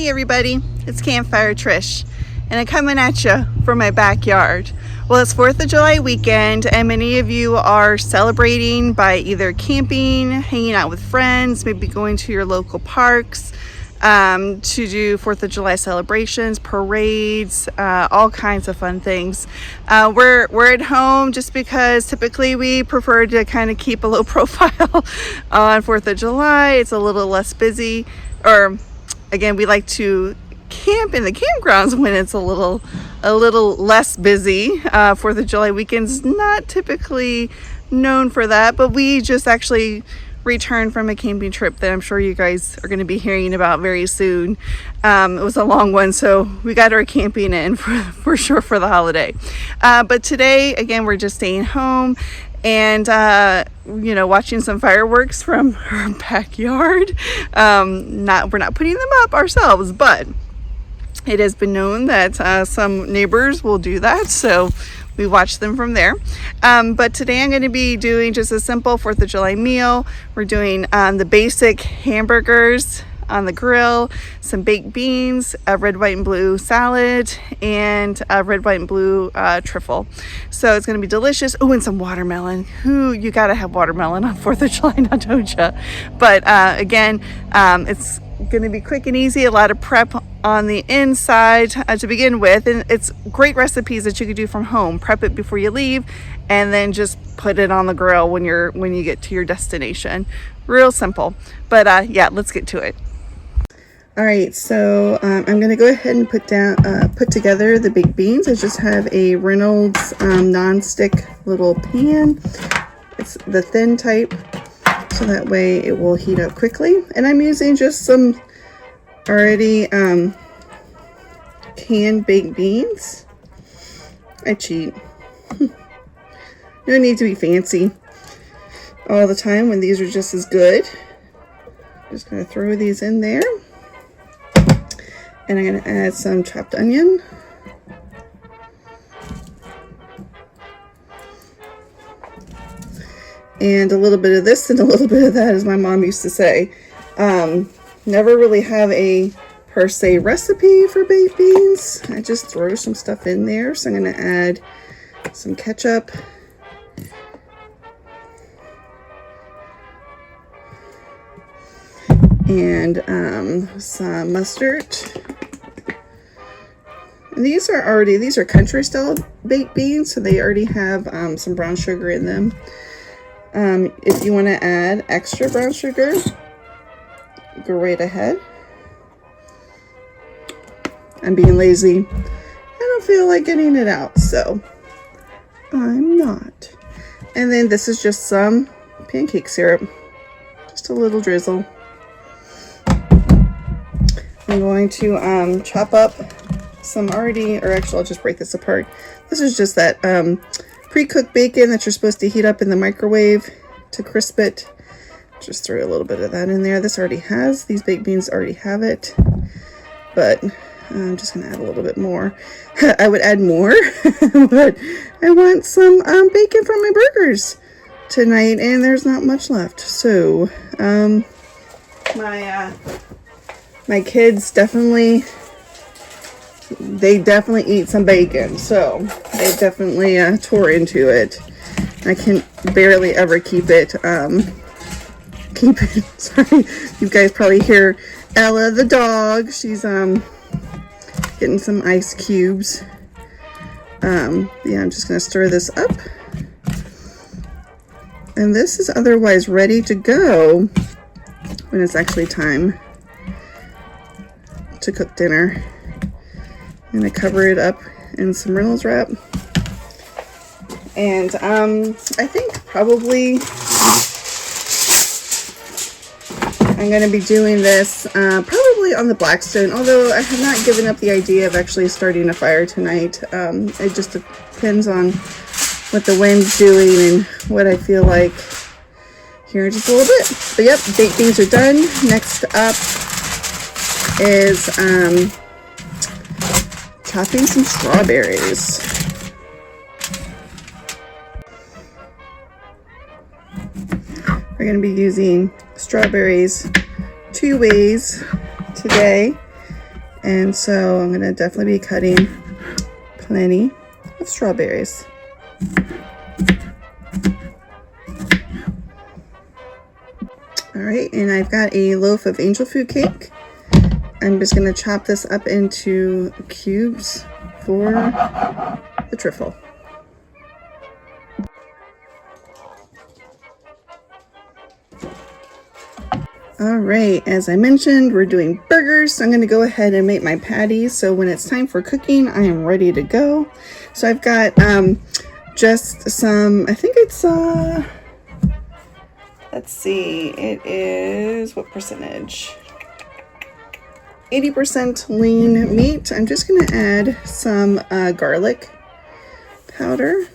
Hey everybody, it's Campfire Trish, and I'm coming at you from my backyard. Well, it's 4th of July weekend, and many of you are celebrating by either camping, hanging out with friends, maybe going to your local parks to do 4th of July celebrations, parades, all kinds of fun things. We're at home just because typically we prefer to kind of keep a low profile on 4th of July. It's a little less busy, or again, we like to camp in the campgrounds when it's a little less busy. 4th of July weekend's not typically known for that, but we just actually returned from a camping trip that I'm sure you guys are going to be hearing about very soon. It was a long one, so we got our camping in for sure for the holiday. But today, again, we're just staying home and watching some fireworks from our backyard. We're not putting them up ourselves, but it has been known that some neighbors will do that, so we watch them from there. But today I'm going to be doing just a simple 4th of July meal. We're doing the basic hamburgers on the grill, some baked beans, a red, white, and blue salad, and a red, white, and blue trifle. So it's going to be delicious. Oh, and some watermelon. You got to have watermelon on 4th of July, now don't you? But again, it's going to be quick and easy, a lot of prep on the inside to begin with, and it's great recipes that you could do from home. Prep it before you leave and then just put it on the grill when you get to your destination. Real simple, but yeah, let's get to it. All right, so I'm going to go ahead and put together the baked beans. I just have a Reynolds non-stick little pan. It's the thin type, so that way it will heat up quickly. And I'm using just some already canned baked beans. I cheat. No need to be fancy all the time when these are just as good. Just going to throw these in there. And I'm going to add some chopped onion. And a little bit of this and a little bit of that, as my mom used to say. Never really have a per se recipe for baked beans. I just throw some stuff in there. So I'm going to add some ketchup. And some mustard. And these are country style baked beans, so they already have some brown sugar in them. If you want to add extra brown sugar, go right ahead. I'm being lazy. I don't feel like getting it out, so I'm not. And then this is just some pancake syrup, just a little drizzle. I'm going to chop up some I'll just break this apart. This is just that pre-cooked bacon that you're supposed to heat up in the microwave to crisp it. Just throw a little bit of that in there. These baked beans already have it, but I'm just gonna add a little bit more. I would add more, but I want some bacon for my burgers tonight, and there's not much left. So my kids definitely eat some bacon, so they definitely tore into it. I can barely ever keep it. Sorry, you guys probably hear Ella the dog. She's getting some ice cubes. Yeah, I'm just gonna stir this up, and this is otherwise ready to go when it's actually time to cook dinner. I'm gonna cover it up in some Reynolds wrap, and I think probably I'm gonna be doing this probably on the Blackstone, although I have not given up the idea of actually starting a fire tonight. It just depends on what the wind's doing and what I feel like here in just a little bit. But yep, baked beans are done. Next up is chopping some strawberries. We're going to be using strawberries two ways today. And so I'm gonna definitely be cutting plenty of strawberries. All right, and I've got a loaf of angel food cake. I'm just gonna chop this up into cubes for the trifle. All right, as I mentioned, we're doing burgers, so I'm going to go ahead and make my patties. So when it's time for cooking, I am ready to go. So I've got just some, I think it's, let's see, it is, what percentage? 80% lean meat. I'm just going to add some garlic powder.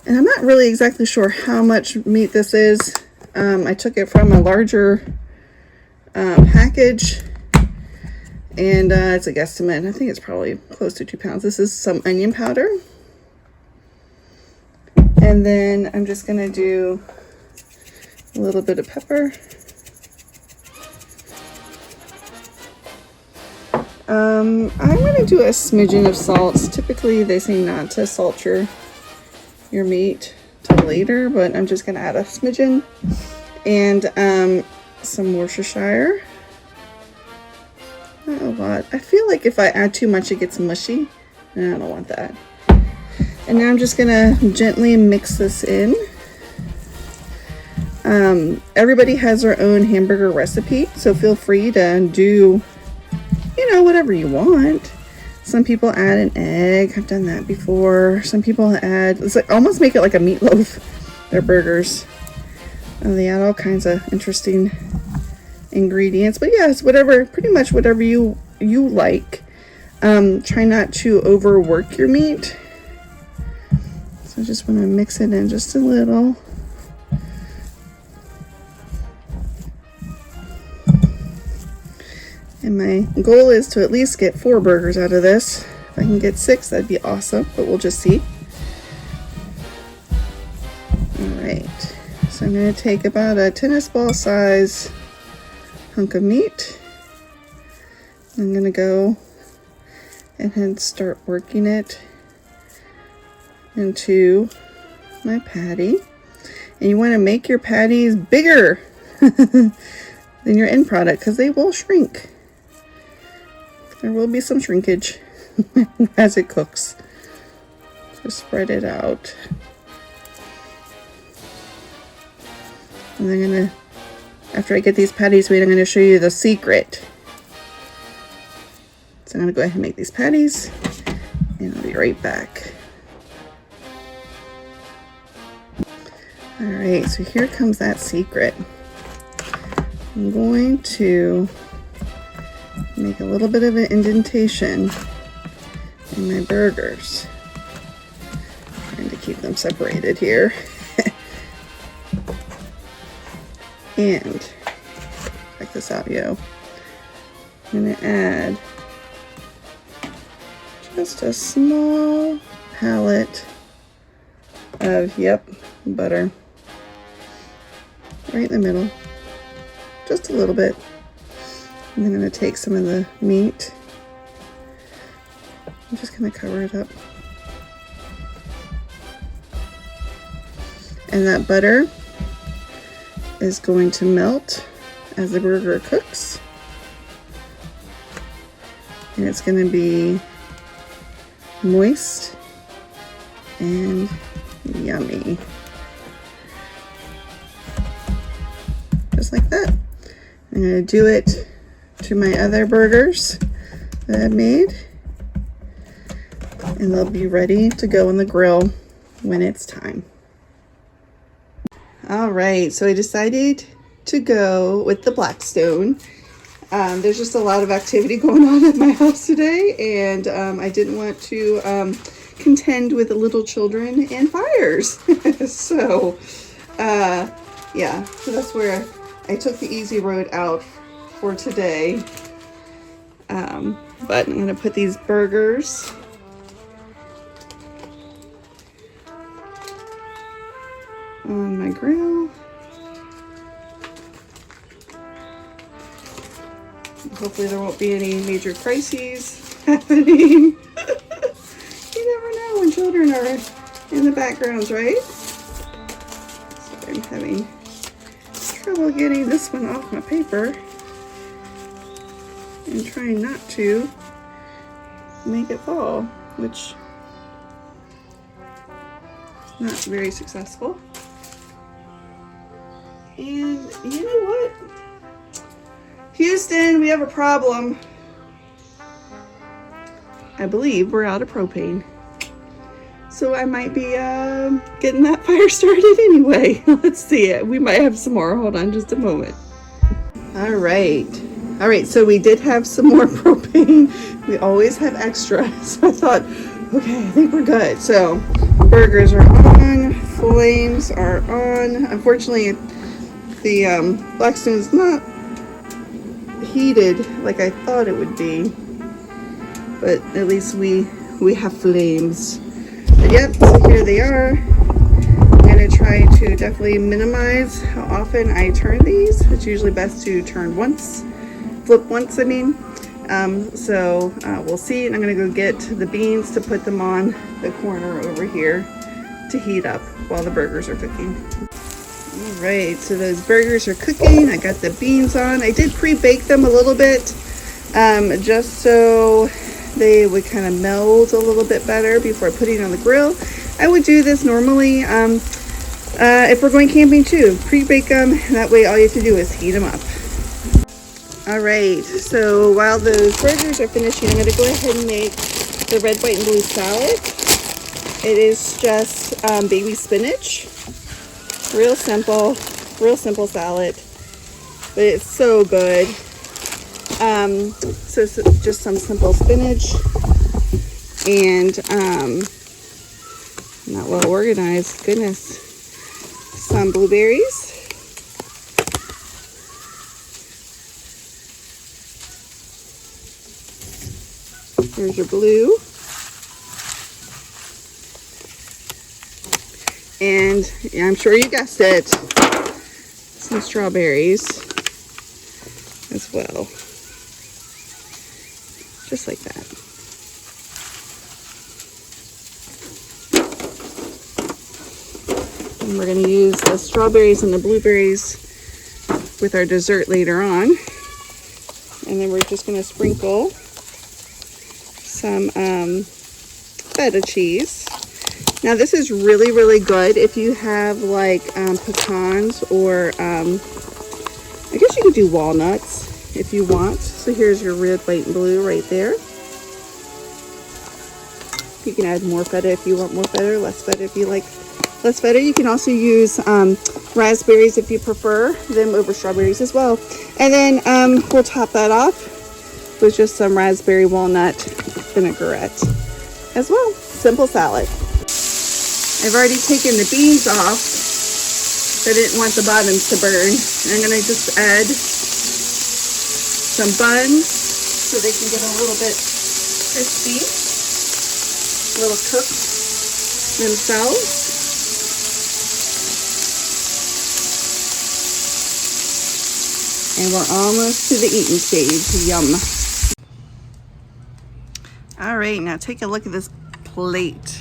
And I'm not really exactly sure how much meat this is. I took it from a larger package, and it's a guesstimate. I think it's probably close to 2 pounds. This is some onion powder. And then I'm just gonna do a little bit of pepper. I'm gonna do a smidgen of salt. Typically they say not to salt your meat till later, but I'm just gonna add a smidgen. And some Worcestershire. Not a lot. I feel like if I add too much it gets mushy, and I don't want that. And now I'm just gonna gently mix this in. Everybody has their own hamburger recipe, so feel free to do, you know, whatever you want. Some people add an egg. I've done that before. Some people add, it's like almost make it like a meatloaf, their burgers. And they add all kinds of interesting ingredients. But yes, whatever, pretty much whatever you like. Try not to overwork your meat. So I just want to mix it in just a little. And my goal is to at least get 4 burgers out of this. If I can get 6, that'd be awesome, but we'll just see. All right, so I'm going to take about a tennis ball size hunk of meat. I'm going to go and start working it into my patty. And you want to make your patties bigger than your end product because they will shrink. There will be some shrinkage as it cooks. So spread it out. And I'm gonna, after I get these patties made, I'm gonna show you the secret. So I'm gonna go ahead and make these patties, and I'll be right back. All right, so here comes that secret. I'm going to make a little bit of an indentation in my burgers. Trying to keep them separated here. And check this out, yo. I'm gonna add just a small pallet of, butter. Right in the middle. Just a little bit. And then I'm going to take some of the meat. I'm just going to cover it up. And that butter is going to melt as the burger cooks. And it's going to be moist and yummy. Just like that. I'm going to do it to my other burgers that I've made, and they'll be ready to go on the grill when it's time. All right, so I decided to go with the Blackstone. There's just a lot of activity going on at my house today, and I didn't want to contend with the little children and fires. So yeah, so that's where I took the easy road out for today. But I'm gonna put these burgers on my grill. Hopefully there won't be any major crises happening. You never know when children are in the backgrounds, right? So I'm having trouble getting this one off my paper and trying not to make it fall, which is not very successful. And you know what? Houston, we have a problem. I believe we're out of propane. So I might be getting that fire started anyway. Let's see it. We might have some more. Hold on just a moment. All right, so we did have some more propane. We always have extra. So I thought, okay, I think we're good. So burgers are on, flames are on. Unfortunately, the Blackstone is not heated like I thought it would be, but at least we have flames. But yep, so here they are. I'm gonna try to definitely minimize how often I turn these. It's usually best to turn once, flip once, I mean. So we'll see, and I'm gonna go get the beans to put them on the corner over here to heat up while the burgers are cooking. All right, so those burgers are cooking. I got the beans on. I did pre-bake them a little bit, just so they would kind of meld a little bit better before putting it on the grill. I would do this normally if we're going camping too. Pre-bake them, and that way all you have to do is heat them up. All right, so while those burgers are finishing, I'm going to go ahead and make the red, white, and blue salad. It is just baby spinach. Real simple salad, but it's so good. So just some simple spinach and not well organized, goodness. Some blueberries. Here's your blue. And yeah, I'm sure you guessed it, some strawberries as well. Just like that. And we're going to use the strawberries and the blueberries with our dessert later on. And then we're just going to sprinkle some feta cheese. Now this is really, really good if you have like pecans, or I guess you could do walnuts if you want. So here's your red, white, and blue right there. You can add more feta if you want more feta, less feta if you like less feta. You can also use raspberries if you prefer them over strawberries as well. And then we'll top that off with just some raspberry walnut vinaigrette as well. Simple salad. I've already taken the beans off. I didn't want the bottoms to burn. I'm going to just add some buns so they can get a little bit crispy, a little cooked themselves. And we're almost to the eating stage. Yum. All right, now take a look at this plate.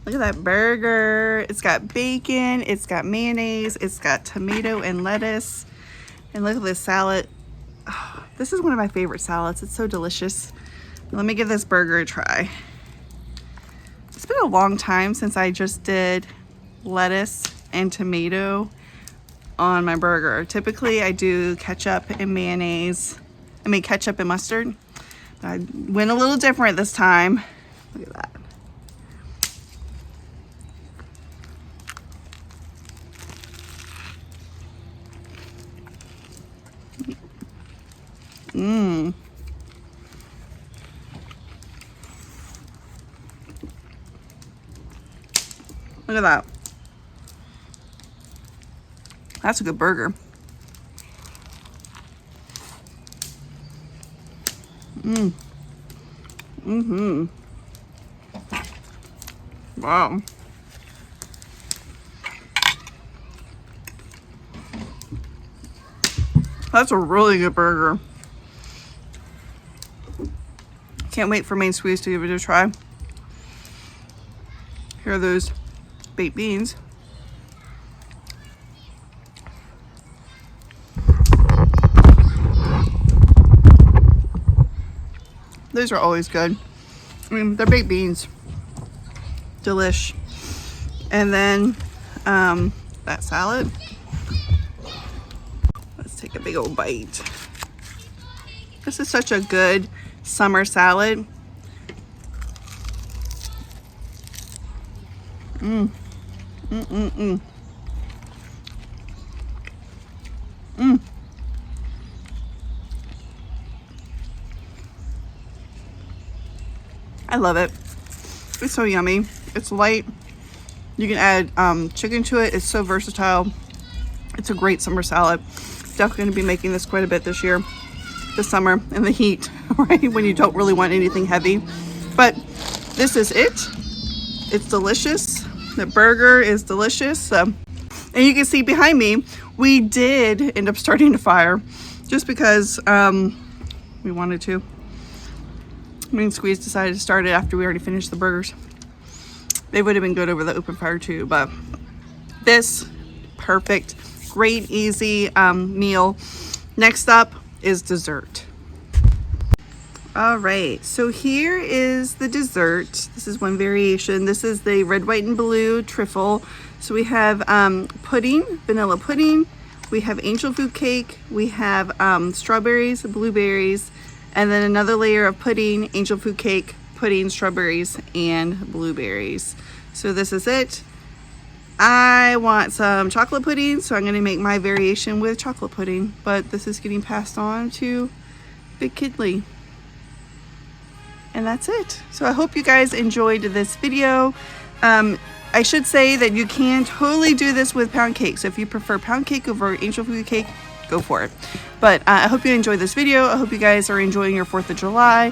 Look at that burger. It's got bacon, it's got mayonnaise, it's got tomato and lettuce. And look at this salad. Oh, this is one of my favorite salads. It's so delicious. Let me give this burger a try. It's been a long time since I just did lettuce and tomato on my burger. Typically I do ketchup and mayonnaise. I mean ketchup and mustard. I went a little different this time. Look at that. Mmm. Look at that. That's a good burger. Mmm. Mm-hmm. Wow. That's a really good burger. Can't wait for Main Squeeze to give it a try. Here are those baked beans. Those are always good. I mean, they're baked beans. Delish. And then that salad. Let's take a big old bite. This is such a good summer salad. I love it. It's so yummy. It's light. You can add chicken to it. It's so versatile. It's a great summer salad. Definitely going to be making this quite a bit this year, this summer, in the heat, right? When you don't really want anything heavy. But this is it. It's delicious. The burger is delicious. And you can see behind me, we did end up starting a fire just because we wanted to. Main Squeeze decided to start it after we already finished the burgers. They would have been good over the open fire too, but this, perfect, great, easy meal. Next up is dessert. All right, so here is the dessert. This is one variation. This is the red, white, and blue trifle. So we have pudding, vanilla pudding. We have angel food cake. We have strawberries, blueberries, and then another layer of pudding, angel food cake, pudding, strawberries, and blueberries. So this is it. I want some chocolate pudding, so I'm going to make my variation with chocolate pudding. But this is getting passed on to Big Kidley. And that's it. So I hope you guys enjoyed this video. I should say that you can totally do this with pound cake. So if you prefer pound cake over angel food cake, go for it. But I hope you enjoyed this video. I hope you guys are enjoying your 4th of July.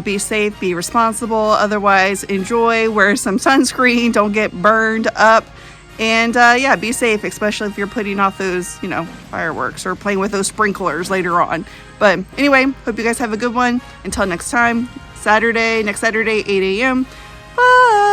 Be safe, be responsible. Otherwise, enjoy, wear some sunscreen, don't get burned up. And yeah, be safe, especially if you're putting off those, you know, fireworks or playing with those sprinklers later on. But anyway, hope you guys have a good one. Until next time, next Saturday, 8 a.m. Bye.